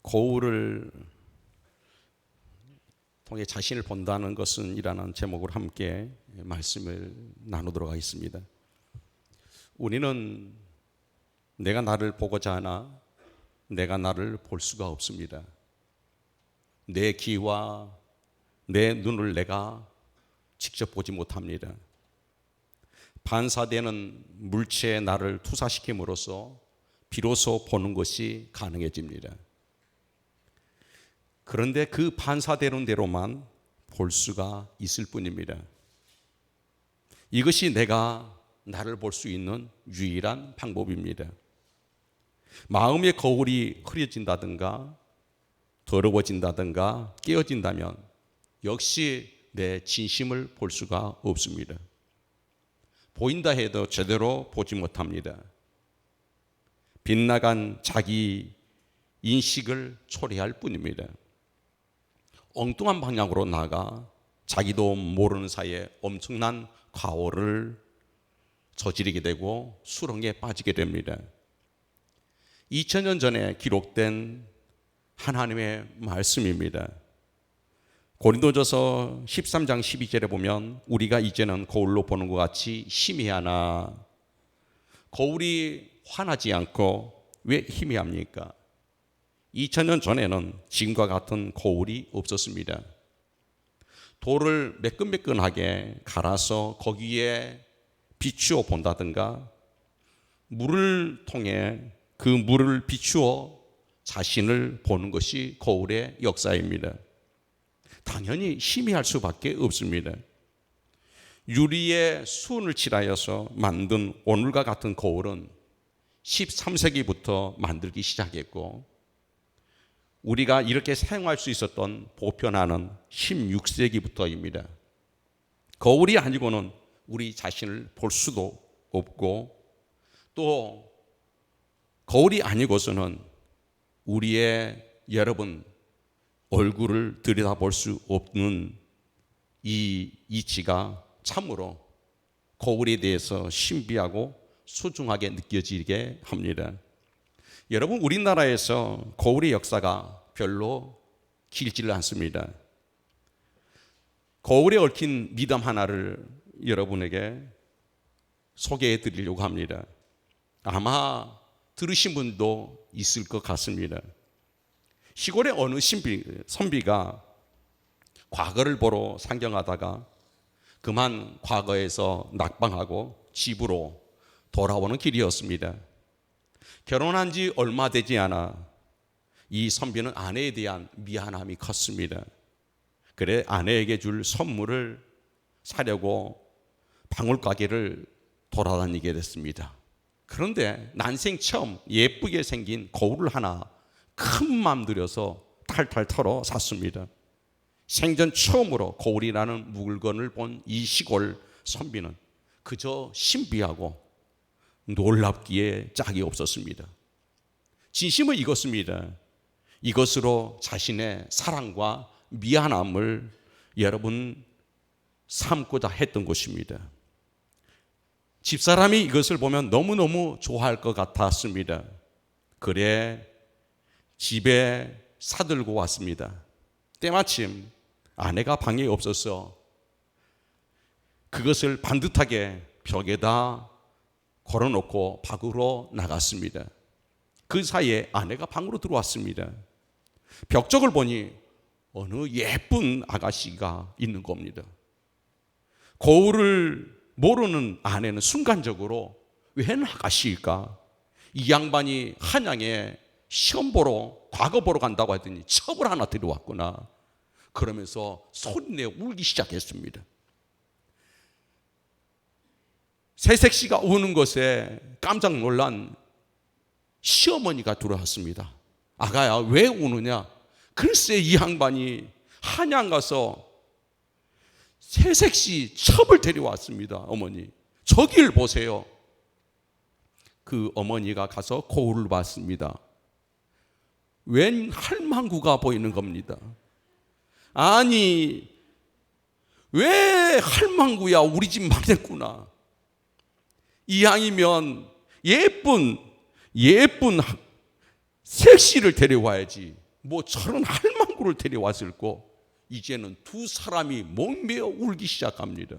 거울을 통해 자신을 본다는 것은 이라는 제목으로 함께 말씀을 나누도록 하겠습니다. 우리는 내가 나를 보고자 하나 내가 나를 볼 수가 없습니다. 내 귀와 내 눈을 내가 직접 보지 못합니다. 반사되는 물체에 나를 투사시킴으로써 비로소 보는 것이 가능해집니다. 그런데 그 반사되는 대로만 볼 수가 있을 뿐입니다. 이것이 내가 나를 볼 수 있는 유일한 방법입니다. 마음의 거울이 흐려진다든가 더러워진다든가 깨어진다면 역시 내 진심을 볼 수가 없습니다. 보인다 해도 제대로 보지 못합니다. 빗나간 자기 인식을 초래할 뿐입니다. 엉뚱한 방향으로 나아가 자기도 모르는 사이에 엄청난 과오를 저지르게 되고 수렁에 빠지게 됩니다. 2000년 전에 기록된 하나님의 말씀입니다. 고린도전서 13장 12절에 보면 우리가 이제는 거울로 보는 것 같이 희미하나, 거울이 환하지 않고 왜 희미합니까? 2000년 전에는 지금과 같은 거울이 없었습니다. 돌을 매끈매끈하게 갈아서 거기에 비추어 본다든가 물을 통해 그 물을 비추어 자신을 보는 것이 거울의 역사입니다. 당연히 희미할 수밖에 없습니다. 유리에 수은을 칠하여서 만든 오늘과 같은 거울은 13세기부터 만들기 시작했고 우리가 이렇게 사용할 수 있었던 보편화는 16세기부터입니다. 거울이 아니고는 우리 자신을 볼 수도 없고 또 거울이 아니고서는 우리의 여러분 얼굴을 들여다볼 수 없는 이 이치가 참으로 거울에 대해서 신비하고 소중하게 느껴지게 합니다. 여러분, 우리나라에서 거울의 역사가 별로 길지를 않습니다. 거울에 얽힌 미담 하나를 여러분에게 소개해 드리려고 합니다. 아마 들으신 분도 있을 것 같습니다. 시골의 어느 선비가 과거를 보러 상경하다가 그만 과거에서 낙방하고 집으로 돌아오는 길이었습니다. 결혼한 지 얼마 되지 않아 이 선비는 아내에 대한 미안함이 컸습니다. 그래 아내에게 줄 선물을 사려고 방울가게를 돌아다니게 됐습니다. 그런데 난생 처음 예쁘게 생긴 거울을 하나 큰 맘 들여서 탈탈 털어 샀습니다. 생전 처음으로 거울이라는 물건을 본 이 시골 선비는 그저 신비하고 놀랍기에 짝이 없었습니다. 진심은 이것입니다. 이것으로 자신의 사랑과 미안함을 여러분 삼고자 했던 것입니다. 집사람이 이것을 보면 너무너무 좋아할 것 같았습니다. 그래 집에 사들고 왔습니다. 때마침 아내가 방에 없어서 그것을 반듯하게 벽에다 걸어놓고 밖으로 나갔습니다. 그 사이에 아내가 방으로 들어왔습니다. 벽쪽을 보니 어느 예쁜 아가씨가 있는 겁니다. 거울을 모르는 아내는 순간적으로 웬 아가씨일까? 이 양반이 한양에 시험 보러 과거 보러 간다고 하더니 첩을 하나 들여왔구나. 그러면서 소리내어 울기 시작했습니다. 새색시가 우는 것에 깜짝 놀란 시어머니가 들어왔습니다. 아가야 왜 우느냐? 글쎄 이 양반이 한양 가서 새색시 첩을 데려왔습니다. 어머니 저길 보세요. 그 어머니가 가서 거울을 봤습니다. 웬 할망구가 보이는 겁니다. 아니 왜 할망구야? 우리 집 망했구나. 이왕이면 예쁜 섹시를 데려와야지. 저런 할망구를 데려왔을 거 이제는 두 사람이 목매어 울기 시작합니다.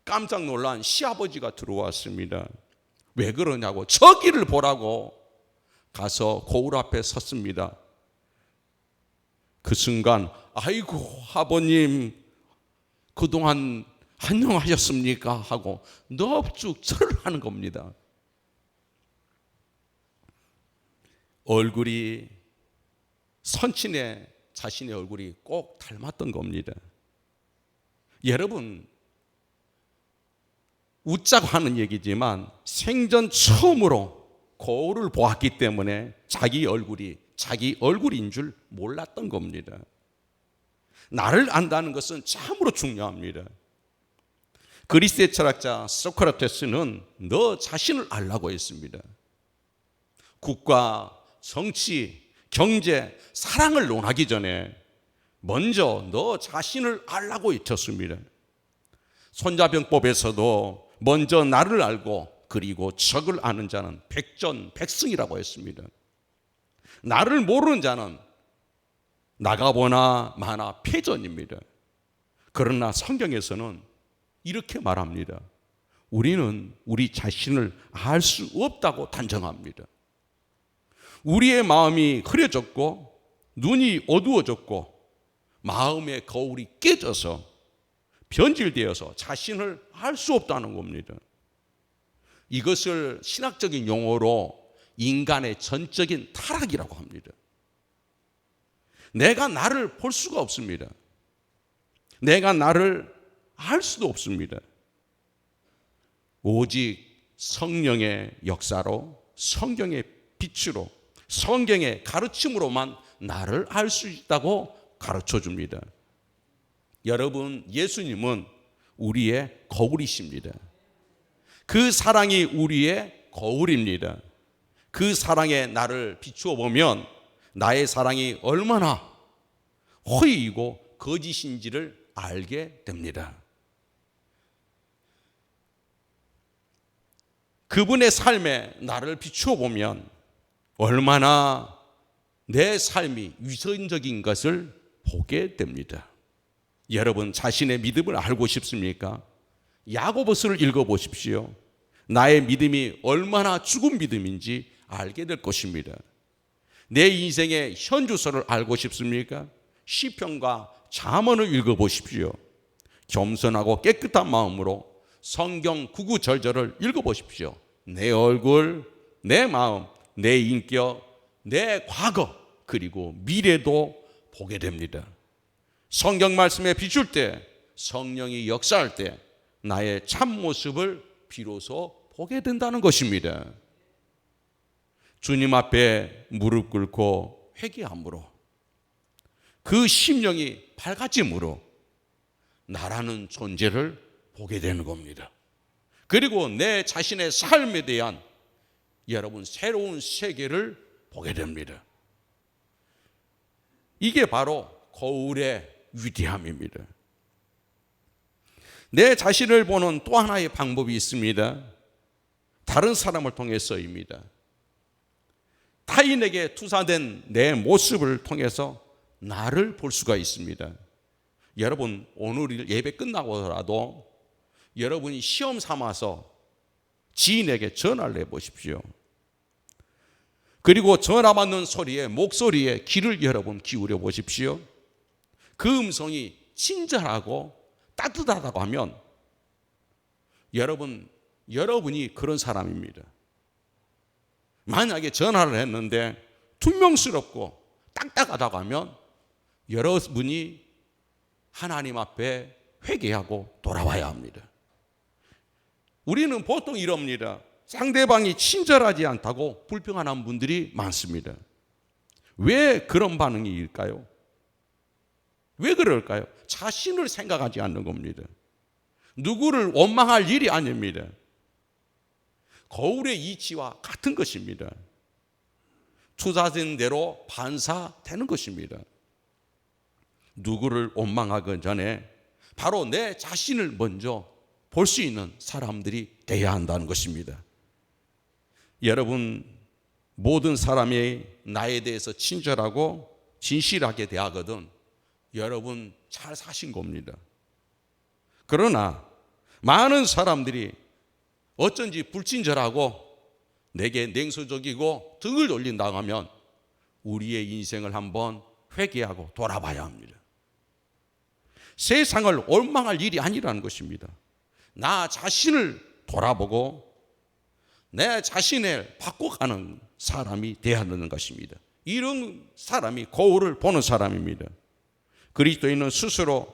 깜짝 놀란 시아버지가 들어왔습니다. 왜 그러냐고, 저기를 보라고 가서 거울 앞에 섰습니다. 그 순간 아이고 아버님 그동안 안녕하셨습니까 하고 넙죽 절을 하는 겁니다. 얼굴이 선친의 자신의 얼굴이 꼭 닮았던 겁니다. 여러분, 웃자고 하는 얘기지만 생전 처음으로 거울을 보았기 때문에 자기 얼굴인 줄 몰랐던 겁니다. 나를 안다는 것은 참으로 중요합니다. 그리스의 철학자 소크라테스는 너 자신을 알라고 했습니다. 국가, 정치, 경제, 사랑을 논하기 전에 먼저 너 자신을 알라고 외쳤습니다. 손자병법에서도 먼저 나를 알고 그리고 적을 아는 자는 백전백승이라고 했습니다. 나를 모르는 자는 나가보나 마나 패전입니다. 그러나 성경에서는 이렇게 말합니다. 우리는 우리 자신을 알 수 없다고 단정합니다. 우리의 마음이 흐려졌고 눈이 어두워졌고 마음의 거울이 깨져서 변질되어서 자신을 알 수 없다는 겁니다. 이것을 신학적인 용어로 인간의 전적인 타락이라고 합니다. 내가 나를 볼 수가 없습니다. 내가 나를 알 수도 없습니다. 오직 성령의 역사로, 성경의 빛으로, 성경의 가르침으로만 나를 알 수 있다고 가르쳐 줍니다. 여러분, 예수님은 우리의 거울이십니다. 그 사랑이 우리의 거울입니다. 그 사랑에 나를 비추어 보면 나의 사랑이 얼마나 허위이고 거짓인지를 알게 됩니다. 그분의 삶에 나를 비추어 보면 얼마나 내 삶이 위선적인 것을 보게 됩니다. 여러분, 자신의 믿음을 알고 싶습니까? 야고보서를 읽어보십시오. 나의 믿음이 얼마나 죽은 믿음인지 알게 될 것입니다. 내 인생의 현주소를 알고 싶습니까? 시편과 잠언을 읽어보십시오. 겸손하고 깨끗한 마음으로 성경 구구절절을 읽어보십시오. 내 얼굴, 내 마음, 내 인격, 내 과거, 그리고 미래도 보게 됩니다. 성경 말씀에 비출 때, 성령이 역사할 때 나의 참모습을 비로소 보게 된다는 것입니다. 주님 앞에 무릎 꿇고 회개함으로, 그 심령이 밝아짐으로 나라는 존재를 보게 되는 겁니다. 그리고 내 자신의 삶에 대한 여러분 새로운 세계를 보게 됩니다. 이게 바로 거울의 위대함입니다. 내 자신을 보는 또 하나의 방법이 있습니다. 다른 사람을 통해서입니다. 타인에게 투사된 내 모습을 통해서 나를 볼 수가 있습니다. 여러분, 오늘 예배 끝나고라도 여러분이 시험 삼아서 지인에게 전화를 해보십시오. 그리고 전화 받는 소리에, 목소리에 귀를 여러분 기울여 보십시오. 그 음성이 친절하고 따뜻하다고 하면 여러분이 그런 사람입니다. 만약에 전화를 했는데 퉁명스럽고 딱딱하다고 하면 여러분이 하나님 앞에 회개하고 돌아와야 합니다. 우리는 보통 이럽니다. 상대방이 친절하지 않다고 불평하는 분들이 많습니다. 왜 그런 반응일까요? 왜 그럴까요? 자신을 생각하지 않는 겁니다. 누구를 원망할 일이 아닙니다. 거울의 이치와 같은 것입니다. 투사된 대로 반사되는 것입니다. 누구를 원망하기 전에 바로 내 자신을 먼저 볼 수 있는 사람들이 돼야 한다는 것입니다. 여러분, 모든 사람이 나에 대해서 친절하고 진실하게 대하거든 여러분 잘 사신 겁니다. 그러나 많은 사람들이 어쩐지 불친절하고 내게 냉소적이고 등을 돌린다고 하면 우리의 인생을 한번 회개하고 돌아봐야 합니다. 세상을 원망할 일이 아니라는 것입니다. 나 자신을 돌아보고 내 자신을 바꿔가는 사람이 되어야 하는 것입니다. 이런 사람이 거울을 보는 사람입니다. 그리스도인은 스스로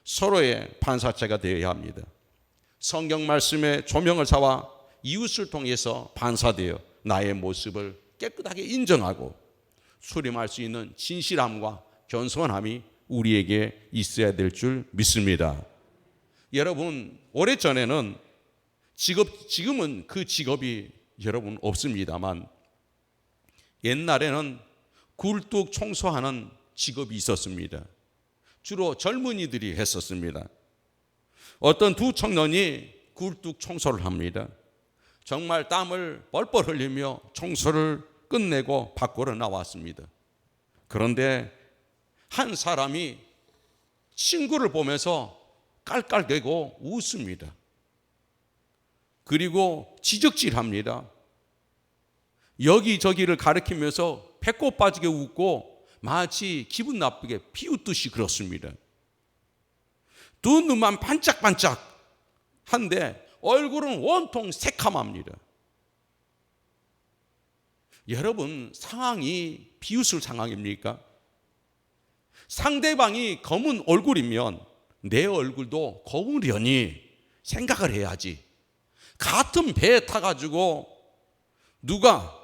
서로의 판사체가 되어야 합니다. 성경 말씀에 조명을 삼아 이웃을 통해서 반사되어 나의 모습을 깨끗하게 인정하고 수렴할 수 있는 진실함과 겸손함이 우리에게 있어야 될 줄 믿습니다. 여러분, 오래전에는 지금은 그 직업이 여러분 없습니다만 옛날에는 굴뚝 청소하는 직업이 있었습니다. 주로 젊은이들이 했었습니다. 어떤 두 청년이 굴뚝 청소를 합니다. 정말 땀을 뻘뻘 흘리며 청소를 끝내고 밖으로 나왔습니다. 그런데 한 사람이 친구를 보면서 깔깔대고 웃습니다. 그리고 지적질합니다. 여기저기를 가리키면서 배꼽 빠지게 웃고 마치 기분 나쁘게 비웃듯이 그렇습니다. 두 눈만 반짝반짝 한데 얼굴은 온통 새카맣니다. 여러분, 상황이 비웃을 상황입니까? 상대방이 검은 얼굴이면 내 얼굴도 검으려니 생각을 해야지. 같은 배에 타가지고 누가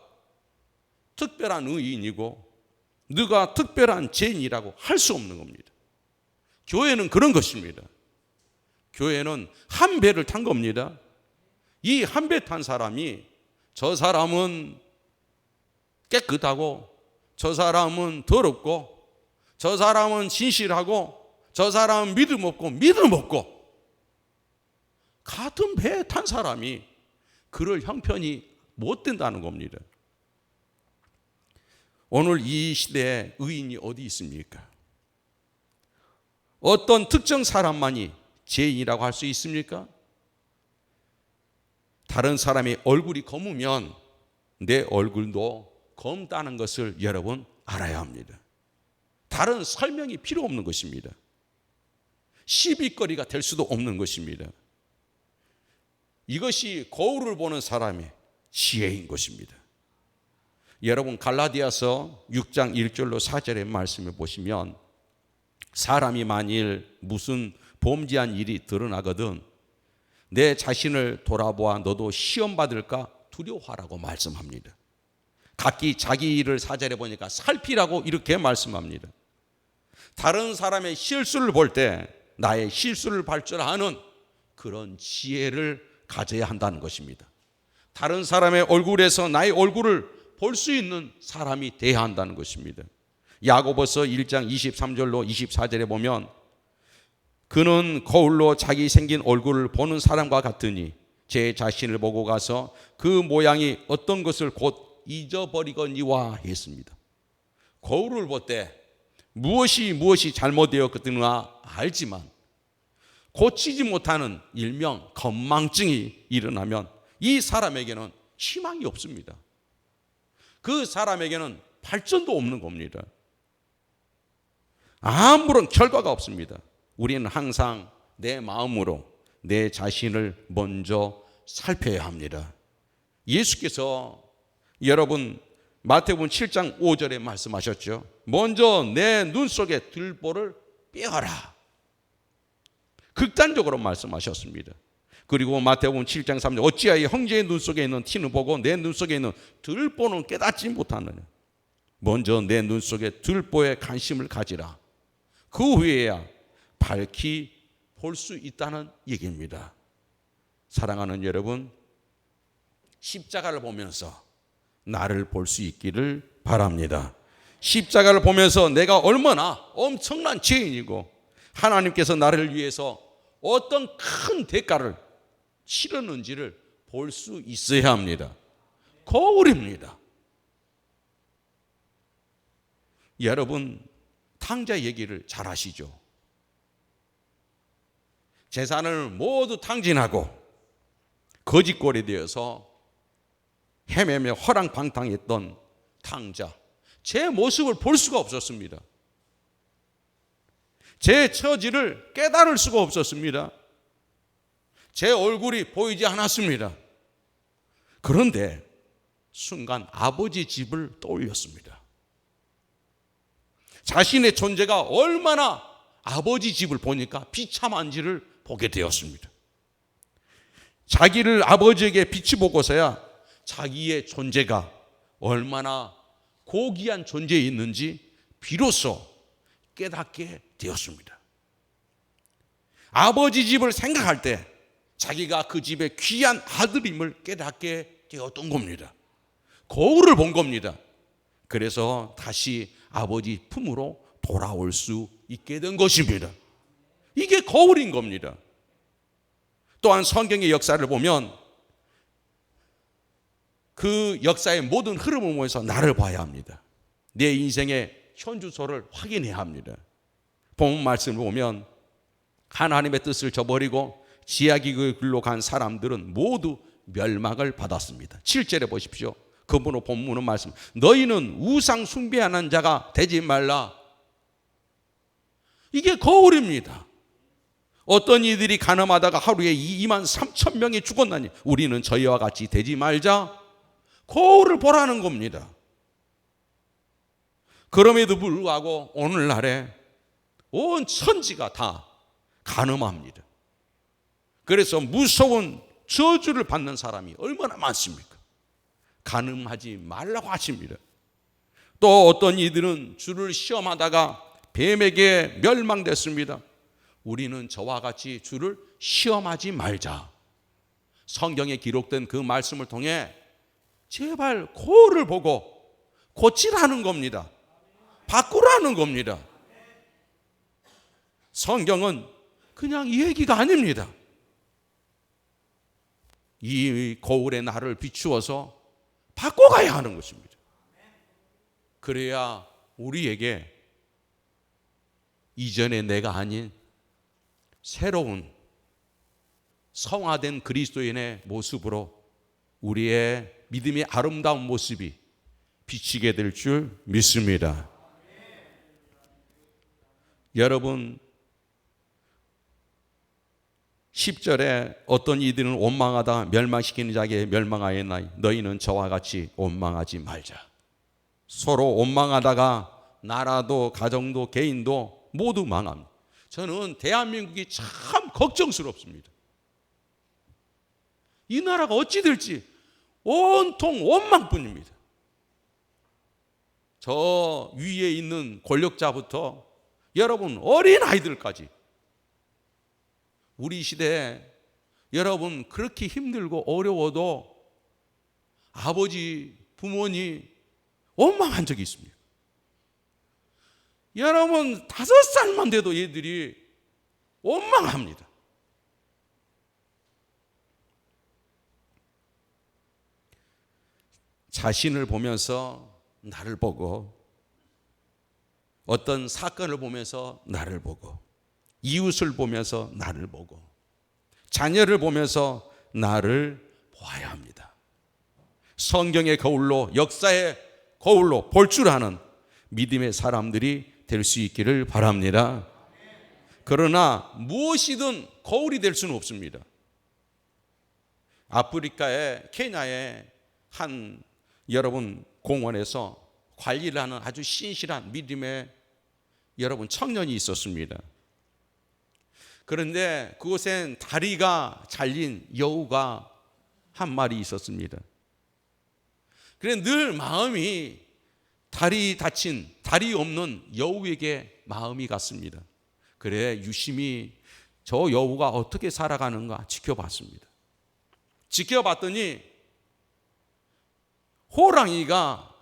특별한 의인이고 누가 특별한 죄인이라고 할 수 없는 겁니다. 교회는 그런 것입니다. 교회는 한 배를 탄 겁니다. 이 한 배 탄 사람이 저 사람은 깨끗하고 저 사람은 더럽고 저 사람은 진실하고 저 사람은 믿음 없고 같은 배에 탄 사람이 그럴 형편이 못 된다는 겁니다. 오늘 이 시대에 의인이 어디 있습니까? 어떤 특정 사람만이 죄인이라고 할 수 있습니까? 다른 사람의 얼굴이 검으면 내 얼굴도 검다는 것을 여러분 알아야 합니다. 다른 설명이 필요 없는 것입니다. 시비거리가 될 수도 없는 것입니다. 이것이 거울을 보는 사람의 지혜인 것입니다. 여러분 갈라디아서 6장 1절로 4절의 말씀을 보시면 사람이 만일 무슨 범죄한 일이 드러나거든 내 자신을 돌아보아 너도 시험 받을까 두려워하라고 말씀합니다. 각기 자기 일을 4절에 보니까 살피라고 이렇게 말씀합니다. 다른 사람의 실수를 볼 때 나의 실수를 발견하는 그런 지혜를 가져야 한다는 것입니다. 다른 사람의 얼굴에서 나의 얼굴을 볼 수 있는 사람이 되어야 한다는 것입니다. 야고보서 1장 23절로 24절에 보면 그는 거울로 자기 생긴 얼굴을 보는 사람과 같으니 제 자신을 보고 가서 그 모양이 어떤 것을 곧 잊어버리거니와 했습니다. 거울을 볼 때 무엇이 잘못되었거든가 알지만 고치지 못하는 일명 건망증이 일어나면 이 사람에게는 희망이 없습니다. 그 사람에게는 발전도 없는 겁니다. 아무런 결과가 없습니다. 우리는 항상 내 마음으로 내 자신을 먼저 살펴야 합니다. 예수께서 여러분 마태복음 7장 5절에 말씀하셨죠. 먼저 내 눈 속에 들보를 빼어라. 극단적으로 말씀하셨습니다. 그리고 마태복음 7장 3절 어찌하여 형제의 눈 속에 있는 티는 보고 내 눈 속에 있는 들보는 깨닫지 못하느냐. 먼저 내 눈 속에 들보에 관심을 가지라. 그 후에야 밝히 볼 수 있다는 얘기입니다. 사랑하는 여러분, 십자가를 보면서 나를 볼 수 있기를 바랍니다. 십자가를 보면서 내가 얼마나 엄청난 죄인이고 하나님께서 나를 위해서 어떤 큰 대가를 치렀는지를 볼 수 있어야 합니다. 거울입니다. 여러분 탕자 얘기를 잘 아시죠? 재산을 모두 탕진하고 거짓골이 되어서 헤매며 허랑방탕했던 탕자, 제 모습을 볼 수가 없었습니다. 제 처지를 깨달을 수가 없었습니다. 제 얼굴이 보이지 않았습니다. 그런데 순간 아버지 집을 떠올렸습니다. 자신의 존재가 얼마나 아버지 집을 보니까 비참한지를 보게 되었습니다. 자기를 아버지에게 빛이 보고서야 자기의 존재가 얼마나 고귀한 존재에 있는지 비로소 깨닫게 되었습니다. 아버지 집을 생각할 때 자기가 그 집의 귀한 아들임을 깨닫게 되었던 겁니다. 거울을 본 겁니다. 그래서 다시 아버지 품으로 돌아올 수 있게 된 것입니다. 이게 거울인 겁니다. 또한 성경의 역사를 보면 그 역사의 모든 흐름을 보면서 나를 봐야 합니다. 내 인생의 현주소를 확인해야 합니다. 본 말씀을 보면 하나님의 뜻을 저버리고 지하기의 길로 간 사람들은 모두 멸망을 받았습니다. 7절에 보십시오. 그분의 본문은 말씀, 너희는 우상 숭배하는 자가 되지 말라. 이게 거울입니다. 어떤 이들이 가늠하다가 하루에 2만 3천 명이 죽었나니 우리는 저희와 같이 되지 말자. 거울을 보라는 겁니다. 그럼에도 불구하고 오늘날에 온 천지가 다 가늠합니다. 그래서 무서운 저주를 받는 사람이 얼마나 많습니까? 가늠하지 말라고 하십니다. 또 어떤 이들은 주를 시험하다가 뱀에게 멸망됐습니다. 우리는 저와 같이 주를 시험하지 말자. 성경에 기록된 그 말씀을 통해 제발 거울을 보고 고치라는 겁니다. 바꾸라는 겁니다. 성경은 그냥 이 얘기가 아닙니다. 이 거울의 나를 비추어서 바꿔가야 하는 것입니다. 그래야 우리에게 이전의 내가 아닌 새로운 성화된 그리스도인의 모습으로 우리의 믿음의 아름다운 모습이 비치게 될 줄 믿습니다. 여러분 10절에 어떤 이들은 원망하다 멸망시키는 자에게 멸망하였나니 너희는 저와 같이 원망하지 말자. 서로 원망하다가 나라도 가정도 개인도 모두 망합니다. 저는 대한민국이 참 걱정스럽습니다. 이 나라가 어찌 될지 온통 원망뿐입니다. 저 위에 있는 권력자부터 여러분 어린 아이들까지 우리 시대에 여러분 그렇게 힘들고 어려워도 아버지, 부모님 원망한 적이 있습니다. 여러분 5살만 돼도 얘들이 원망합니다. 자신을 보면서 나를 보고 어떤 사건을 보면서 나를 보고 이웃을 보면서 나를 보고 자녀를 보면서 나를 보아야 합니다. 성경의 거울로 역사의 거울로 볼 줄 아는 믿음의 사람들이 될 수 있기를 바랍니다. 그러나 무엇이든 거울이 될 수는 없습니다. 아프리카의 케냐의 한 여러분 공원에서 관리를 하는 아주 신실한 믿음의 여러분 청년이 있었습니다. 그런데 그곳엔 다리가 잘린 여우가 한 마리 있었습니다. 그래 늘 마음이 다리 다친 다리 없는 여우에게 마음이 갔습니다. 그래 유심히 저 여우가 어떻게 살아가는가 지켜봤습니다. 지켜봤더니 호랑이가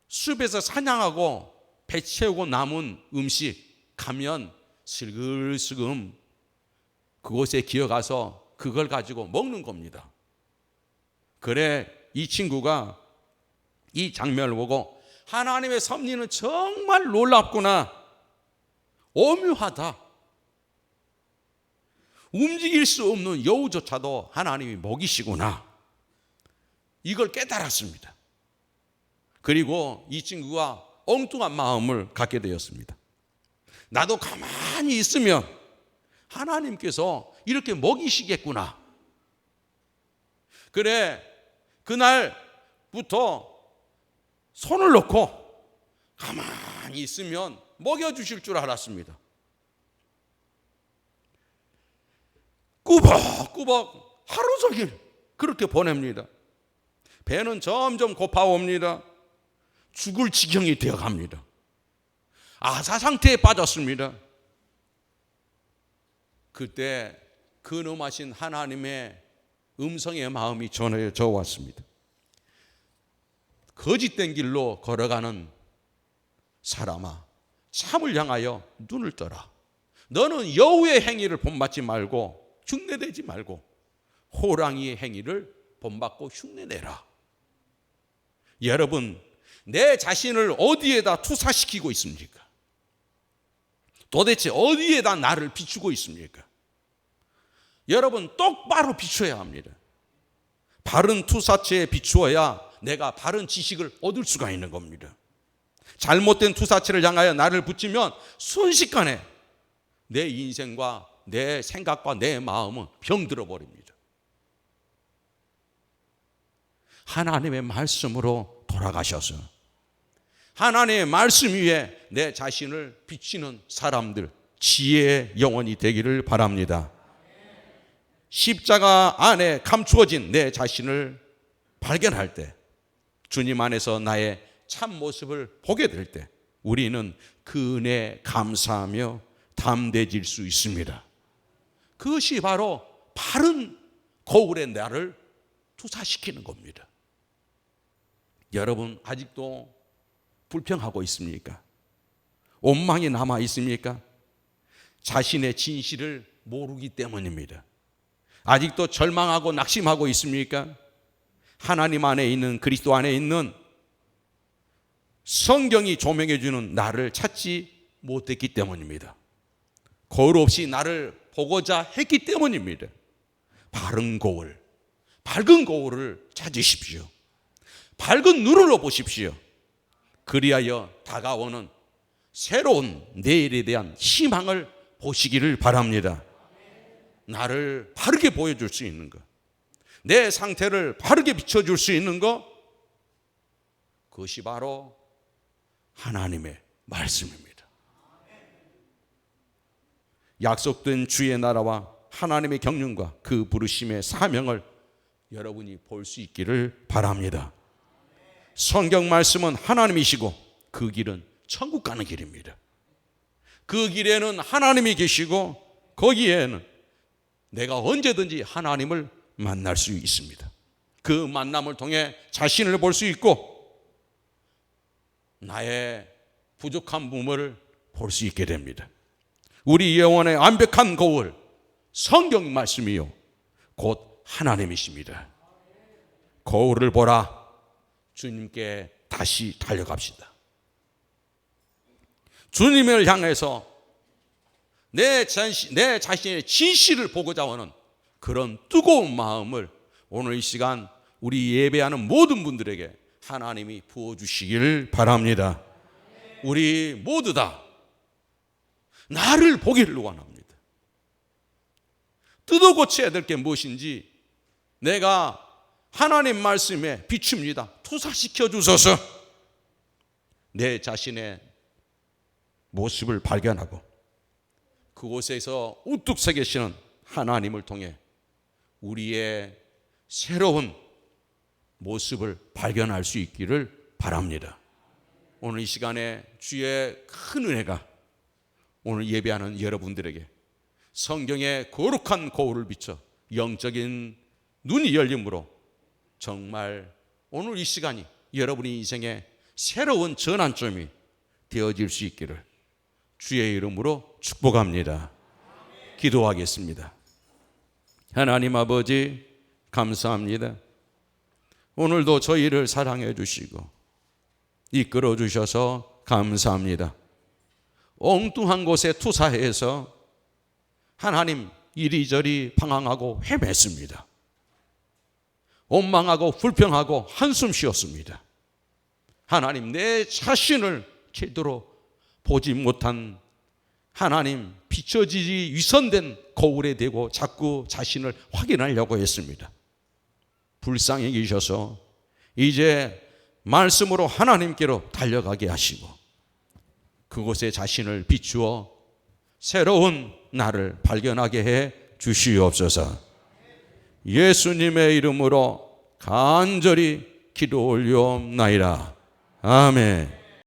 숲에서 사냥하고 배 채우고 남은 음식 가면 슬글슬금 그곳에 기어가서 그걸 가지고 먹는 겁니다. 그래 이 친구가 이 장면을 보고 하나님의 섭리는 정말 놀랍구나, 오묘하다. 움직일 수 없는 여우조차도 하나님이 먹이시구나, 이걸 깨달았습니다. 그리고 이 친구가 엉뚱한 마음을 갖게 되었습니다. 나도 가만히 있으면 하나님께서 이렇게 먹이시겠구나. 그래, 그날부터 손을 놓고 가만히 있으면 먹여주실 줄 알았습니다. 꾸벅꾸벅 하루 종일 그렇게 보냅니다. 배는 점점 고파옵니다. 죽을 지경이 되어갑니다. 아사 상태에 빠졌습니다. 그때 근엄하신 하나님의 음성의 마음이 전해져 왔습니다. 거짓된 길로 걸어가는 사람아, 참을 향하여 눈을 떠라. 너는 여우의 행위를 본받지 말고 흉내내지 말고 호랑이의 행위를 본받고 흉내내라. 여러분, 내 자신을 어디에다 투사시키고 있습니까? 도대체 어디에다 나를 비추고 있습니까? 여러분, 똑바로 비춰야 합니다. 바른 투사체에 비추어야 내가 바른 지식을 얻을 수가 있는 겁니다. 잘못된 투사체를 향하여 나를 붙이면 순식간에 내 인생과 내 생각과 내 마음은 병들어 버립니다. 하나님의 말씀으로 돌아가셔서 하나님의 말씀 위에 내 자신을 비치는 사람들, 지혜의 영혼이 되기를 바랍니다. 십자가 안에 감추어진 내 자신을 발견할 때, 주님 안에서 나의 참모습을 보게 될 때 우리는 그 은혜에 감사하며 담대해질 수 있습니다. 그것이 바로 바른 거울에 나를 투사시키는 겁니다. 여러분, 아직도 불평하고 있습니까? 원망이 남아 있습니까? 자신의 진실을 모르기 때문입니다. 아직도 절망하고 낙심하고 있습니까? 하나님 안에 있는, 그리스도 안에 있는 성경이 조명해 주는 나를 찾지 못했기 때문입니다. 거울 없이 나를 보고자 했기 때문입니다. 바른 거울, 밝은 거울을 찾으십시오. 밝은 눈으로 보십시오. 그리하여 다가오는 새로운 내일에 대한 희망을 보시기를 바랍니다. 나를 바르게 보여줄 수 있는 것, 내 상태를 바르게 비춰줄 수 있는 것, 그것이 바로 하나님의 말씀입니다. 약속된 주의 나라와 하나님의 경륜과 그 부르심의 사명을 여러분이 볼 수 있기를 바랍니다. 성경 말씀은 하나님이시고 그 길은 천국 가는 길입니다. 그 길에는 하나님이 계시고 거기에는 내가 언제든지 하나님을 만날 수 있습니다. 그 만남을 통해 자신을 볼 수 있고 나의 부족한 부분을 볼 수 있게 됩니다. 우리 영혼의 완벽한 거울, 성경 말씀이요 곧 하나님이십니다. 거울을 보라. 주님께 다시 달려갑시다. 주님을 향해서 내 자신의 진실을 보고자 하는 그런 뜨거운 마음을 오늘 이 시간 우리 예배하는 모든 분들에게 하나님이 부어주시기를 바랍니다. 우리 모두 다 나를 보기를 원합니다. 뜯어 고쳐야 될 게 무엇인지 내가 하나님 말씀에 비춥니다. 투사시켜 주소서. 내 자신의 모습을 발견하고 그곳에서 우뚝 서 계시는 하나님을 통해 우리의 새로운 모습을 발견할 수 있기를 바랍니다. 오늘 이 시간에 주의 큰 은혜가 오늘 예배하는 여러분들에게 성경의 거룩한 거울을 비춰 영적인 눈이 열림으로 정말 오늘 이 시간이 여러분의 인생의 새로운 전환점이 되어질 수 있기를 주의 이름으로 축복합니다. 기도하겠습니다. 하나님 아버지, 감사합니다. 오늘도 저희를 사랑해 주시고 이끌어 주셔서 감사합니다. 엉뚱한 곳에 투사해서 하나님 이리저리 방황하고 헤맸습니다. 원망하고 불평하고 한숨 쉬었습니다. 하나님, 내 자신을 제대로 보지 못한 하나님, 비춰지지 위선된 거울에 대고 자꾸 자신을 확인하려고 했습니다. 불쌍히 계셔서 이제 말씀으로 하나님께로 달려가게 하시고 그곳에 자신을 비추어 새로운 나를 발견하게 해 주시옵소서. 예수님의 이름으로 간절히 기도 올리옵나이다. 아멘.